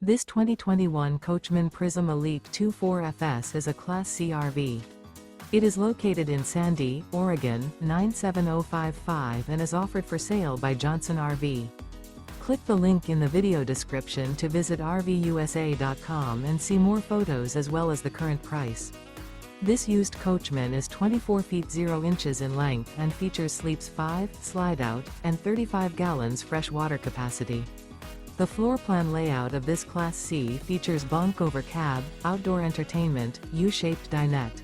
This 2021 Coachmen Prism Elite 24FS is a Class C RV. It is located in Sandy, Oregon, 97055 and is offered for sale by Johnson RV. Click the link in the video description to visit RVUSA.com and see more photos as well as the current price. This used Coachman is 24 feet 0 inches in length and features sleeps 5, slide-out, and 35 gallons fresh water capacity. The floor plan layout of this Class C features bunk over cab, outdoor entertainment, U-shaped dinette.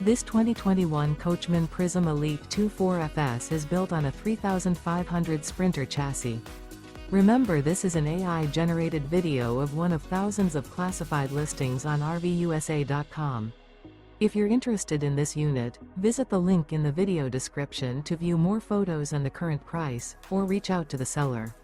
This 2021 Coachmen Prism Elite 24FS is built on a 3500 Sprinter chassis. Remember, this is an AI-generated video of one of thousands of classified listings on RVUSA.com. If you're interested in this unit, visit the link in the video description to view more photos and the current price, or reach out to the seller.